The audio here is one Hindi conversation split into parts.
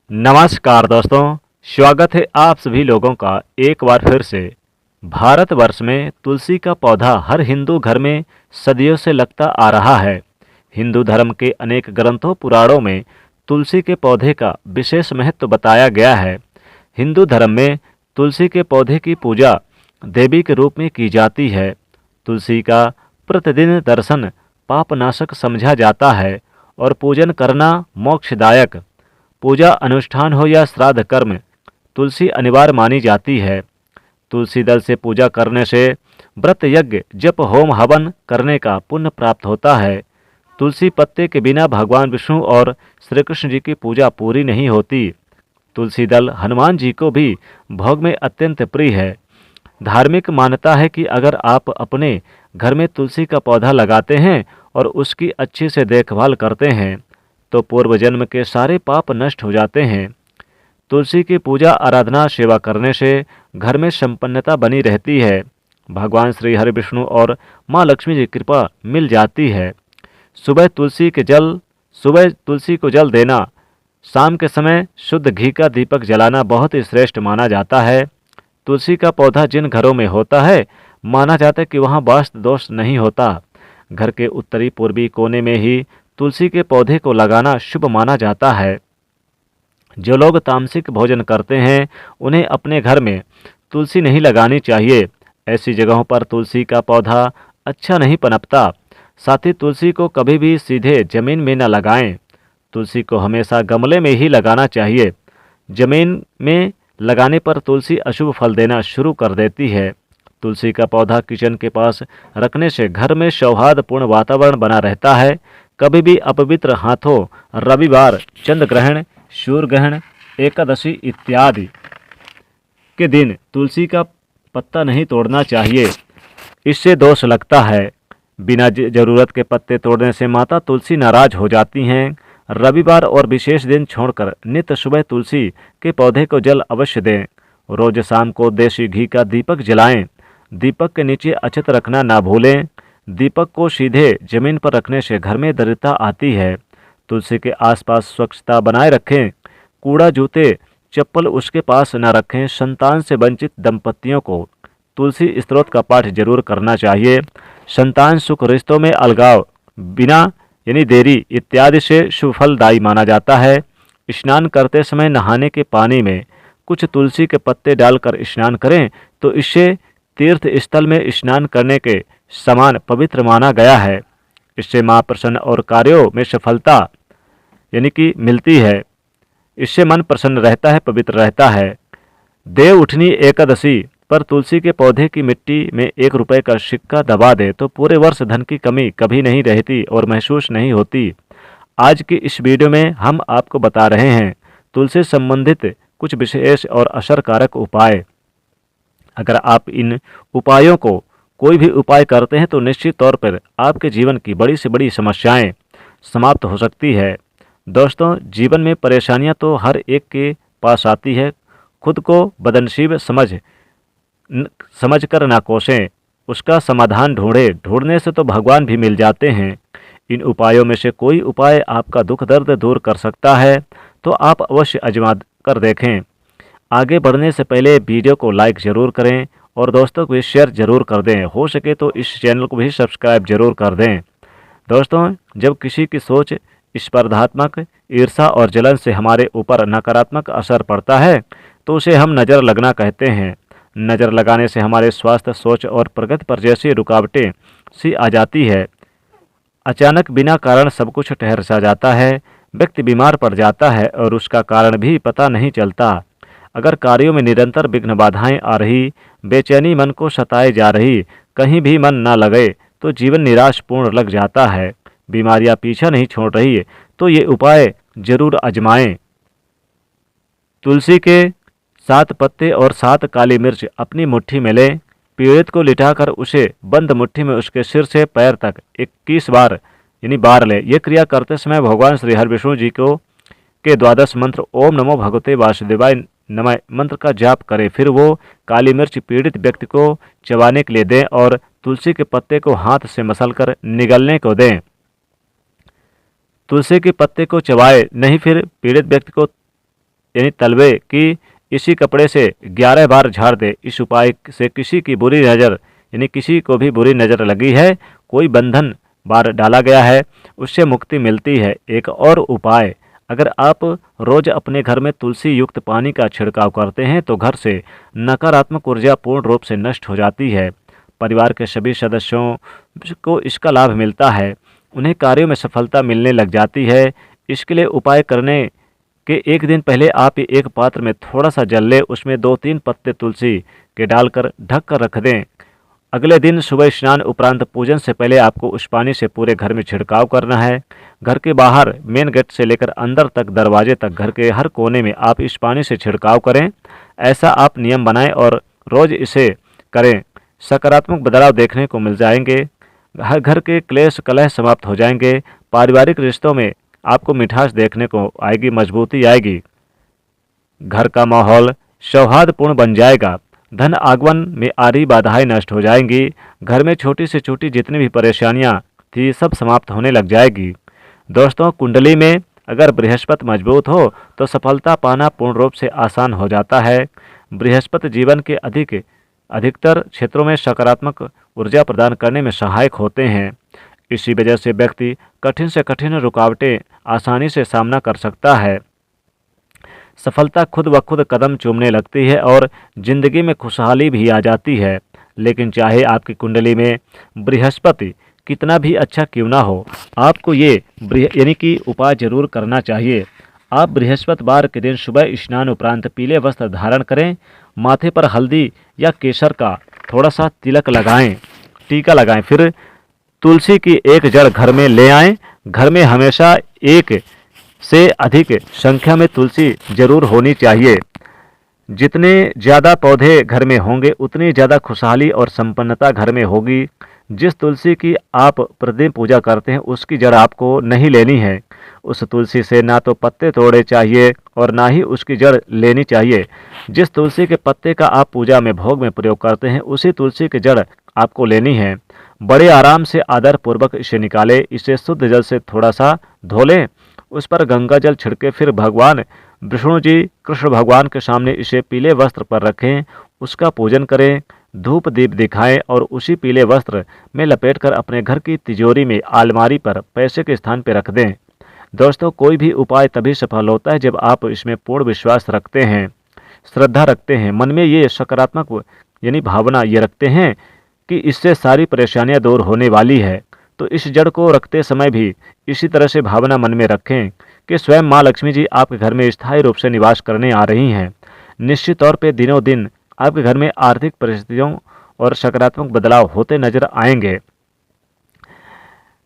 नमस्कार दोस्तों, स्वागत है आप सभी लोगों का एक बार फिर से। भारतवर्ष में तुलसी का पौधा हर हिंदू घर में सदियों से लगता आ रहा है। हिंदू धर्म के अनेक ग्रंथों पुराणों में तुलसी के पौधे का विशेष महत्व बताया गया है। हिंदू धर्म में तुलसी के पौधे की पूजा देवी के रूप में की जाती है। तुलसी का प्रतिदिन दर्शन पापनाशक समझा जाता है और पूजन करना मोक्षदायक। पूजा अनुष्ठान हो या श्राद्ध कर्म, तुलसी अनिवार्य मानी जाती है। तुलसी दल से पूजा करने से व्रत यज्ञ जप होम हवन करने का पुण्य प्राप्त होता है। तुलसी पत्ते के बिना भगवान विष्णु और श्री कृष्ण जी की पूजा पूरी नहीं होती। तुलसी दल हनुमान जी को भी भोग में अत्यंत प्रिय है। धार्मिक मान्यता है कि अगर आप अपने घर में तुलसी का पौधा लगाते हैं और उसकी अच्छी से देखभाल करते हैं तो पूर्व जन्म के सारे पाप नष्ट हो जाते हैं। तुलसी की पूजा आराधना सेवा करने से घर में संपन्नता बनी रहती है। भगवान श्री हरि विष्णु और माँ लक्ष्मी की कृपा मिल जाती है। सुबह तुलसी को जल देना, शाम के समय शुद्ध घी का दीपक जलाना बहुत ही श्रेष्ठ माना जाता है। तुलसी का पौधा जिन घरों में होता है, माना जाता है कि वहाँ वास्तु दोष नहीं होता। घर के उत्तरी पूर्वी कोने में ही तुलसी के पौधे को लगाना शुभ माना जाता है। जो लोग तामसिक भोजन करते हैं उन्हें अपने घर में तुलसी नहीं लगानी चाहिए। ऐसी जगहों पर तुलसी का पौधा अच्छा नहीं पनपता। साथ ही तुलसी को कभी भी सीधे जमीन में न लगाएं। तुलसी को हमेशा गमले में ही लगाना चाहिए। जमीन में लगाने पर तुलसी अशुभ फल देना शुरू कर देती है। तुलसी का पौधा किचन के पास रखने से घर में सौहार्दपूर्ण वातावरण बना रहता है। कभी भी अपवित्र हाथों रविवार, चंद्र ग्रहण, सूर्य ग्रहण, एकादशी इत्यादि के दिन तुलसी का पत्ता नहीं तोड़ना चाहिए, इससे दोष लगता है। बिना जरूरत के पत्ते तोड़ने से माता तुलसी नाराज हो जाती हैं। रविवार और विशेष दिन छोड़कर नित्य सुबह तुलसी के पौधे को जल अवश्य दें। रोज शाम को देसी घी का दीपक जलाएं। दीपक के नीचे अक्षत रखना ना भूलें। दीपक को सीधे जमीन पर रखने से घर में दरिद्रता आती है। तुलसी के आसपास स्वच्छता बनाए रखें। कूड़ा, जूते, चप्पल उसके पास न रखें। संतान से वंचित दंपतियों को तुलसी स्तोत्र का पाठ जरूर करना चाहिए। संतान सुख, रिश्तों में अलगाव, बिना देरी इत्यादि से शुभ फलदायी माना जाता है। स्नान करते समय नहाने के पानी में कुछ तुलसी के पत्ते डालकर स्नान करें तो इससे तीर्थ स्थल में स्नान करने के समान पवित्र माना गया है। इससे माँ प्रसन्न और कार्यों में सफलता मिलती है। इससे मन प्रसन्न रहता है, पवित्र रहता है। देव उठनी एकादशी पर तुलसी के पौधे की मिट्टी में 1 रुपये का सिक्का दबा दे तो पूरे वर्ष धन की कमी कभी नहीं रहती और महसूस नहीं होती। आज की इस वीडियो में हम आपको बता रहे हैं तुलसी संबंधित कुछ विशेष और असरकारक उपाय। अगर आप इन उपायों को कोई भी उपाय करते हैं तो निश्चित तौर पर आपके जीवन की बड़ी से बड़ी समस्याएं समाप्त हो सकती है। दोस्तों, जीवन में परेशानियां तो हर एक के पास आती है। खुद को बदनसीब समझ कर ना कोसें, उसका समाधान ढूंढने से तो भगवान भी मिल जाते हैं। इन उपायों में से कोई उपाय आपका दुख दर्द दूर कर सकता है तो आप अवश्य आजमा कर देखें। आगे बढ़ने से पहले वीडियो को लाइक ज़रूर करें और दोस्तों को भी शेयर ज़रूर कर दें। हो सके तो इस चैनल को भी सब्सक्राइब जरूर कर दें। दोस्तों, जब किसी की सोच स्पर्धात्मक, ईर्ष्या और जलन से हमारे ऊपर नकारात्मक असर पड़ता है तो उसे हम नज़र लगना कहते हैं। नज़र लगाने से हमारे स्वास्थ्य, सोच और प्रगति पर जैसी रुकावटें सी आ जाती है। अचानक बिना कारण सब कुछ ठहर सा जाता है। व्यक्ति बीमार पड़ जाता है और उसका कारण भी पता नहीं चलता। अगर कार्यों में निरंतर विघ्न बाधाएं आ रही, बेचैनी मन को सताए जा रही, कहीं भी मन न लगे तो जीवन निराशपूर्ण लग जाता है, बीमारियां पीछा नहीं छोड़ रही तो ये उपाय जरूर आजमाएं। तुलसी के 7 पत्ते और 7 काली मिर्च अपनी मुट्ठी में लें। पीड़ित को लिटाकर उसे बंद मुट्ठी में उसके सिर से पैर तक 21 बार बार ले। ये क्रिया करते समय भगवान श्री हरि विष्णु जी को के 12 मंत्र ओम नमो भगवते वासुदेवाय नमः मंत्र का जाप करें। फिर वो काली मिर्च पीड़ित व्यक्ति को चबाने के लिए दें और तुलसी के पत्ते को हाथ से मसलकर निगलने को दें। तुलसी के पत्ते को चबाए नहीं, फिर पीड़ित व्यक्ति को यानी तलवे की इसी कपड़े से 11 बार झाड़ दे। इस उपाय से किसी की बुरी नज़र यानी किसी को भी बुरी नज़र लगी है, कोई बंधन बार डाला गया है, उससे मुक्ति मिलती है। एक और उपाय, अगर आप रोज अपने घर में तुलसी युक्त पानी का छिड़काव करते हैं तो घर से नकारात्मक ऊर्जा पूर्ण रूप से नष्ट हो जाती है। परिवार के सभी सदस्यों को इसका लाभ मिलता है, उन्हें कार्यों में सफलता मिलने लग जाती है। इसके लिए उपाय करने के एक दिन पहले आप एक पात्र में थोड़ा सा जल लें, उसमें 2-3 पत्ते तुलसी के डालकर ढक कर रख दें। अगले दिन सुबह स्नान उपरांत पूजन से पहले आपको उस पानी से पूरे घर में छिड़काव करना है। घर के बाहर मेन गेट से लेकर अंदर तक, दरवाजे तक, घर के हर कोने में आप इस पानी से छिड़काव करें। ऐसा आप नियम बनाएं और रोज इसे करें। सकारात्मक बदलाव देखने को मिल जाएंगे। हर घर के क्लेश कलह समाप्त हो जाएंगे। पारिवारिक रिश्तों में आपको मिठास देखने को आएगी, मजबूती आएगी। घर का माहौल सौहार्दपूर्ण बन जाएगा। धन आगमन में आ रही बाधाएं नष्ट हो जाएंगी। घर में छोटी से छोटी जितनी भी परेशानियां थी सब समाप्त होने लग जाएगी। दोस्तों, कुंडली में अगर बृहस्पति मजबूत हो तो सफलता पाना पूर्ण रूप से आसान हो जाता है। बृहस्पति जीवन के अधिकतर क्षेत्रों में सकारात्मक ऊर्जा प्रदान करने में सहायक होते हैं। इसी वजह से व्यक्ति कठिन से कठिन रुकावटें आसानी से सामना कर सकता है। सफलता खुद ब खुद कदम चूमने लगती है और जिंदगी में खुशहाली भी आ जाती है। लेकिन चाहे आपकी कुंडली में बृहस्पति कितना भी अच्छा क्यों ना हो, आपको ये यानी कि उपाय जरूर करना चाहिए। आप बृहस्पतिवार के दिन सुबह स्नान उपरांत पीले वस्त्र धारण करें, माथे पर हल्दी या केसर का थोड़ा सा तिलक लगाएं, टीका लगाएं, फिर तुलसी की एक जड़ घर में ले आएं। घर में हमेशा एक से अधिक संख्या में तुलसी जरूर होनी चाहिए। जितने ज़्यादा पौधे घर में होंगे उतनी ज़्यादा खुशहाली और संपन्नता घर में होगी। जिस तुलसी की आप प्रतिदिन पूजा करते हैं उसकी जड़ आपको नहीं लेनी है। उस तुलसी से ना तो पत्ते तोड़े चाहिए और ना ही उसकी जड़ लेनी चाहिए। जिस तुलसी के पत्ते का आप पूजा में भोग में प्रयोग करते हैं उसी तुलसी की जड़ आपको लेनी है। बड़े आराम से आदर पूर्वक इसे निकालें। इसे शुद्ध जल से थोड़ा सा धो लें, उस पर गंगा जल छिड़के, फिर भगवान विष्णु जी, कृष्ण भगवान के सामने इसे पीले वस्त्र पर रखें, उसका पूजन करें, धूप दीप दिखाएं और उसी पीले वस्त्र में लपेटकर अपने घर की तिजोरी में अलमारी पर पैसे के स्थान पर रख दें। दोस्तों, कोई भी उपाय तभी सफल होता है जब आप इसमें पूर्ण विश्वास रखते हैं, श्रद्धा रखते हैं, मन में ये सकारात्मक यानी भावना ये रखते हैं कि इससे सारी परेशानियां दूर होने वाली है। तो इस जड़ को रखते समय भी इसी तरह से भावना मन में रखें कि स्वयं माँ लक्ष्मी जी आपके घर में स्थायी रूप से निवास करने आ रही हैं। निश्चित तौर पे दिनों दिन आपके घर में आर्थिक परिस्थितियों और सकारात्मक बदलाव होते नजर आएंगे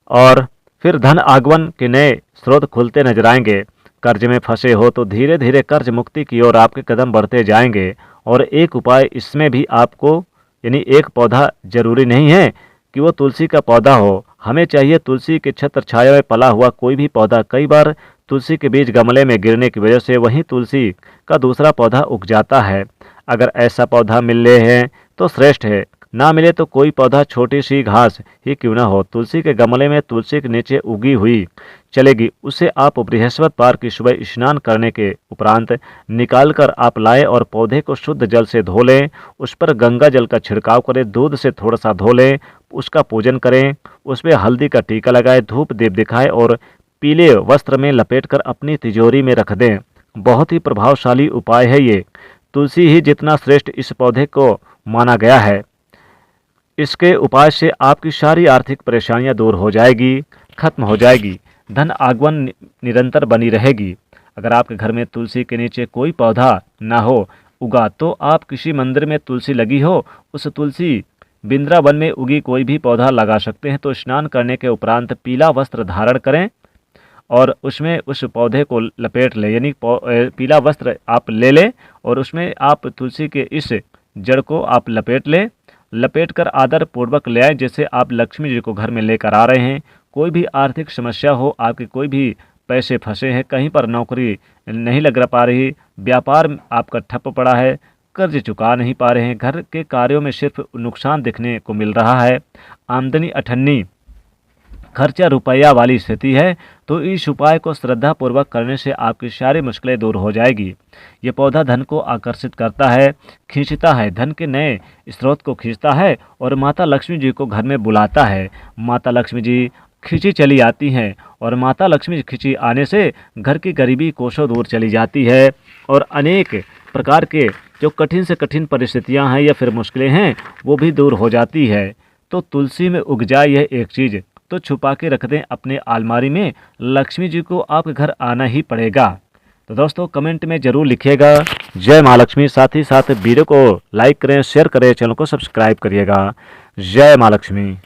और फिर धन आगमन के नए स्रोत खुलते नजर आएंगे। कर्ज में फंसे हो तो धीरे धीरे कर्ज मुक्ति की ओर आपके कदम बढ़ते जाएंगे। और एक उपाय इसमें भी आपको यानी एक पौधा जरूरी नहीं है कि वो तुलसी का पौधा हो, हमें चाहिए तुलसी के छत्र छाया में पला हुआ कोई भी पौधा। कई बार तुलसी के बीज गमले में गिरने की वजह से वहीं तुलसी का दूसरा पौधा उग जाता है। अगर ऐसा पौधा मिल रहे हैं तो श्रेष्ठ है, ना मिले तो कोई पौधा छोटी सी घास ही क्यों ना हो, तुलसी के गमले में तुलसी के नीचे उगी हुई चलेगी। उसे आप बृहस्पतिवार की सुबह स्नान करने के उपरांत निकाल कर आप लाएं और पौधे को शुद्ध जल से धो लें, उस पर गंगा जल का छिड़काव करें, दूध से थोड़ा सा धो लें, उसका पूजन करें, उसमें हल्दी का टीका लगाएं, धूप दीप दिखाएं और पीले वस्त्र में लपेटकर अपनी तिजोरी में रख दें। बहुत ही प्रभावशाली उपाय है ये। तुलसी ही जितना श्रेष्ठ इस पौधे को माना गया है। इसके उपाय से आपकी सारी आर्थिक परेशानियां दूर हो जाएगी, खत्म हो जाएगी, धन आगमन निरंतर बनी रहेगी। अगर आपके घर में तुलसी के नीचे कोई पौधा ना हो उगा तो आप किसी मंदिर में तुलसी लगी हो उस तुलसी वृंदावन में उगी कोई भी पौधा लगा सकते हैं। तो स्नान करने के उपरांत पीला वस्त्र धारण करें और उसमें उस पौधे को लपेट लें, यानी पीला वस्त्र आप ले लें और उसमें आप तुलसी के इस जड़ को आप लपेट लें, लपेट कर आदर पूर्वक ले आएं जैसे आप लक्ष्मी जी को घर में लेकर आ रहे हैं। कोई भी आर्थिक समस्या हो, आपके कोई भी पैसे फंसे हैं, कहीं पर नौकरी नहीं लग पा रही, व्यापार आपका ठप पड़ा है, कर्ज चुका नहीं पा रहे हैं, घर के कार्यों में सिर्फ नुकसान देखने को मिल रहा है, आमदनी अठन्नी खर्चा रुपया वाली स्थिति है तो इस उपाय को श्रद्धा पूर्वक करने से आपकी सारी मुश्किलें दूर हो जाएगी। ये पौधा धन को आकर्षित करता है, खींचता है, धन के नए स्रोत को खींचता है और माता लक्ष्मी जी को घर में बुलाता है। माता लक्ष्मी जी खींची चली आती हैं और माता लक्ष्मी खींची आने से घर की गरीबी कोसों दूर चली जाती है और अनेक प्रकार के जो कठिन से कठिन परिस्थितियां हैं या फिर मुश्किलें हैं वो भी दूर हो जाती है। तो तुलसी में उग जाए यह एक चीज़ तो छुपा के रख दें अपने अलमारी में, लक्ष्मी जी को आपके घर आना ही पड़ेगा। तो दोस्तों कमेंट में ज़रूर लिखिएगा जय माँ लक्ष्मी। साथ ही साथ वीडियो को लाइक करें, शेयर करें, चैनल को सब्सक्राइब करिएगा। जय माँ लक्ष्मी।